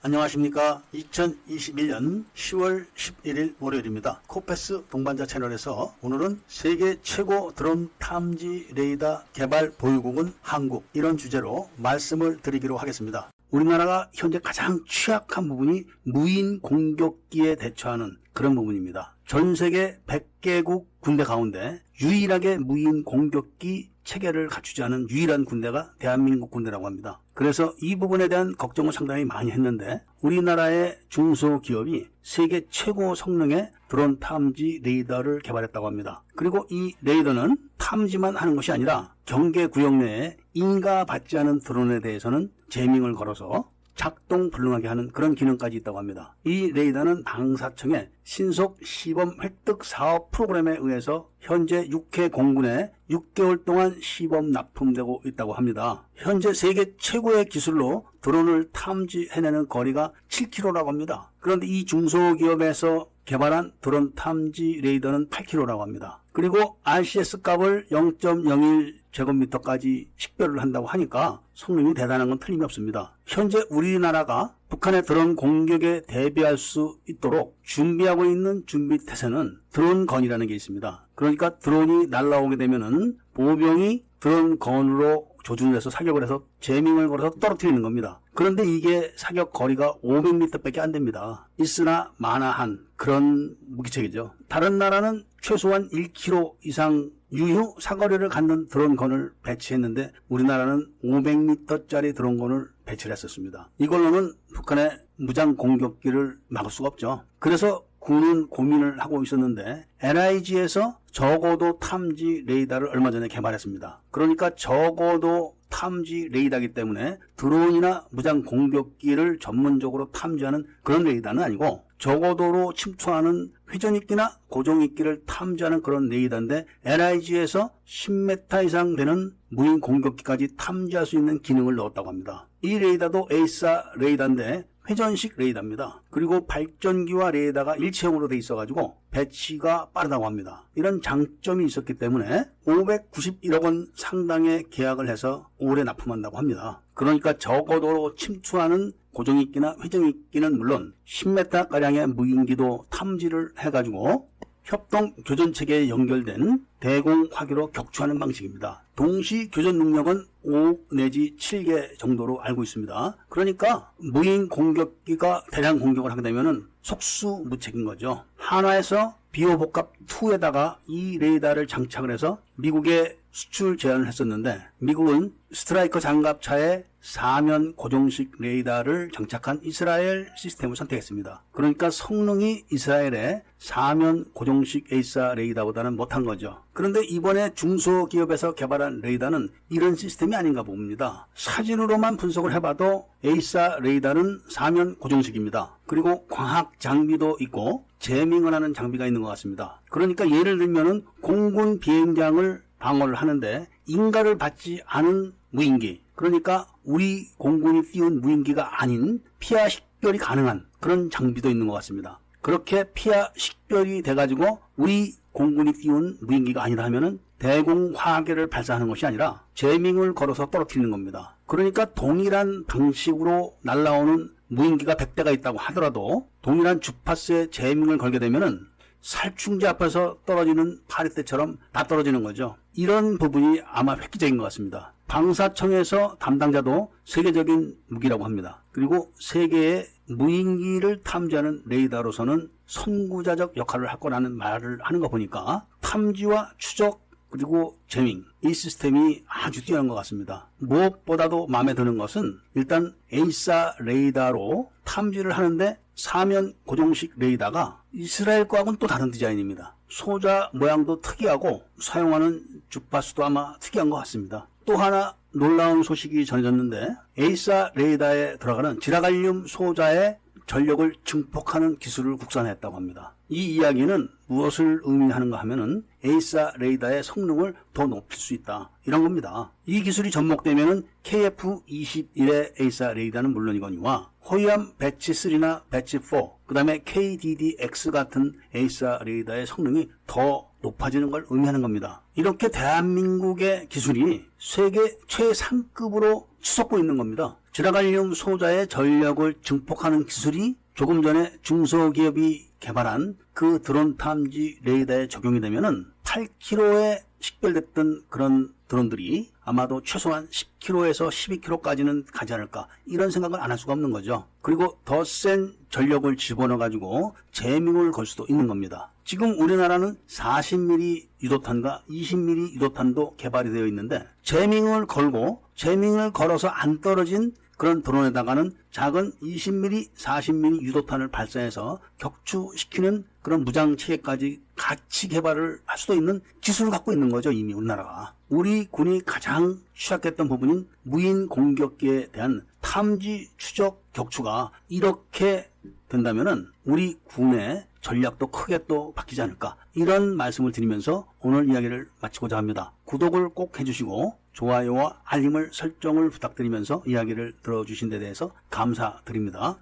안녕하십니까. 2021년 10월 11일 월요일입니다. 코페스 동반자 채널에서 오늘은 세계 최고 드론 탐지 레이더 개발 보유국은 한국, 이런 주제로 말씀을 드리기로 하겠습니다. 우리나라가 현재 가장 취약한 부분이 무인 공격기에 대처하는 그런 부분입니다. 전 세계 100개국 군대 가운데 유일하게 무인 공격기 체계를 갖추지 않은 유일한 군대가 대한민국 군대라고 합니다. 그래서 이 부분에 대한 걱정을 상당히 많이 했는데, 우리나라의 중소기업이 세계 최고 성능의 드론 탐지 레이더를 개발했다고 합니다. 그리고 이 레이더는 탐지만 하는 것이 아니라 경계 구역 내에 인가받지 않은 드론에 대해서는 제밍을 걸어서 작동 불능하게 하는 그런 기능까지 있다고 합니다. 이 레이더는 방사청의 신속 시범 획득 사업 프로그램에 의해서 현재 6회 공군에 6개월 동안 시범 납품되고 있다고 합니다. 현재 세계 최고의 기술로 드론을 탐지해내는 거리가 7km라고 합니다. 그런데 이 중소기업에서 개발한 드론 탐지 레이더는 8km라고 합니다. 그리고 RCS 값을 0.01제곱미터까지 식별을 한다고 하니까 성능이 대단한 건 틀림이 없습니다. 현재 우리나라가 북한의 드론 공격에 대비할 수 있도록 준비하고 있는 준비태세는 드론건이라는 게 있습니다. 그러니까 드론이 날아오게 되면은 보병이 드론건으로 조준을 해서 사격을 해서 제밍을 걸어서 떨어뜨리는 겁니다. 그런데 이게 사격 거리가 500m 밖에 안 됩니다. 있으나 마나한 그런 무기체계죠. 다른 나라는 최소한 1km 이상 유효 사거리를 갖는 드론건을 배치했는데 우리나라는 500m짜리 드론건을 배치를 했었습니다. 이걸로는 북한의 무장 공격기를 막을 수가 없죠. 그래서 군은 고민을 하고 있었는데 NIG에서 저고도 탐지 레이더를 얼마 전에 개발했습니다. 그러니까 저고도 탐지 레이더이기 때문에 드론이나 무장 공격기를 전문적으로 탐지하는 그런 레이더는 아니고 저고도로 침투하는 회전익기나 고정익기를 탐지하는 그런 레이더인데 NIG에서 10m 이상 되는 무인 공격기까지 탐지할 수 있는 기능을 넣었다고 합니다. 이 레이더도 에이사 레이더인데 회전식 레이더입니다. 그리고 발전기와 레이더가 일체형으로 돼 있어가지고 배치가 빠르다고 합니다. 이런 장점이 있었기 때문에 591억 원 상당의 계약을 해서 올해 납품한다고 합니다. 그러니까 저고도로 침투하는 고정익기나 회전익기는 물론 10m가량의 무인기도 탐지를 해가지고 협동 교전체계에 연결된 대공화기로 격추하는 방식입니다. 동시 교전 능력은 5 내지 7개 정도로 알고 있습니다. 그러니까 무인 공격기가 대량 공격을 하게 되면은 속수무책인 거죠. 한화에서 비호복합2에다가 이 레이더를 장착을 해서 미국에 수출 제안을 했었는데 미국은 스트라이커 장갑차에 사면 고정식 레이더를 장착한 이스라엘 시스템을 선택했습니다. 그러니까 성능이 이스라엘의 사면 고정식 에이사 레이더보다는 못한 거죠. 그런데 이번에 중소기업에서 개발한 레이더는 이런 시스템이 아닌가 봅니다. 사진으로만 분석을 해봐도 에이사 레이더는 사면 고정식입니다. 그리고 광학 장비도 있고 제밍을 하는 장비가 있는 것 같습니다. 그러니까 예를 들면은 공군 비행장을 방어를 하는데 인가를 받지 않은 무인기, 그러니까 우리 공군이 띄운 무인기가 아닌 피하 식별이 가능한 그런 장비도 있는 것 같습니다. 그렇게 피하 식별이 돼가지고 우리 공군이 띄운 무인기가 아니다 하면은 대공화계를 발사하는 것이 아니라 제밍을 걸어서 떨어뜨리는 겁니다. 그러니까 동일한 방식으로 날아오는 무인기가 100대가 있다고 하더라도 동일한 주파수의 제밍을 걸게 되면은 살충제 앞에서 떨어지는 파리떼처럼 다 떨어지는 거죠. 이런 부분이 아마 획기적인 것 같습니다. 방사청에서 담당자도 세계적인 무기라고 합니다. 그리고 세계의 무인기를 탐지하는 레이더로서는 선구자적 역할을 할 거라는 말을 하는 거 보니까 탐지와 추적 그리고 제밍, 이 시스템이 아주 뛰어난 것 같습니다. 무엇보다도 마음에 드는 것은 일단 에이사 레이더로 탐지를 하는데 사면 고정식 레이더가 이스라엘 거하고는 또 다른 디자인입니다. 소자 모양도 특이하고 사용하는 주파수도 아마 특이한 것 같습니다. 또 하나 놀라운 소식이 전해졌는데 에이사 레이더에 들어가는 지라갈륨 소자의 전력을 증폭하는 기술을 국산했다고 합니다. 이 이야기는 무엇을 의미하는가 하면은 에이사 레이더의 성능을 더 높일 수 있다, 이런 겁니다. 이 기술이 접목되면은 KF-21의 에이사 레이더는 물론이거니와 호위함 배치 3나 배치 4, 그 다음에 KDD-X 같은 에이사 레이더의 성능이 더 높아지는 걸 의미하는 겁니다. 이렇게 대한민국의 기술이 세계 최상급으로 치솟고 있는 겁니다. 지라갈륨 소자의 전력을 증폭하는 기술이 조금 전에 중소기업이 개발한 그 드론 탐지 레이더에 적용이 되면은 8kg에 식별됐던 그런 드론들이 아마도 최소한 10kg에서 12kg까지는 가지 않을까, 이런 생각을 안 할 수가 없는 거죠. 그리고 더 센 전력을 집어넣어 가지고 재밍을 걸 수도 있는 겁니다. 지금 우리나라는 40mm 유도탄과 20mm 유도탄도 개발이 되어 있는데, 재밍을 걸어서 안 떨어진 그런 드론에다가는 작은 20mm, 40mm 유도탄을 발사해서 격추시키는 그런 무장 체계까지 같이 개발을 할 수도 있는 기술을 갖고 있는 거죠, 이미 우리나라가. 우리 군이 가장 취약했던 부분인 무인 공격기에 대한 탐지, 추적, 격추가 이렇게 된다면은 우리 군의 전략도 크게 또 바뀌지 않을까, 이런 말씀을 드리면서 오늘 이야기를 마치고자 합니다. 구독을 꼭 해주시고 좋아요와 알림을 설정을 부탁드리면서 이야기를 들어주신 데 대해서 감사드립니다.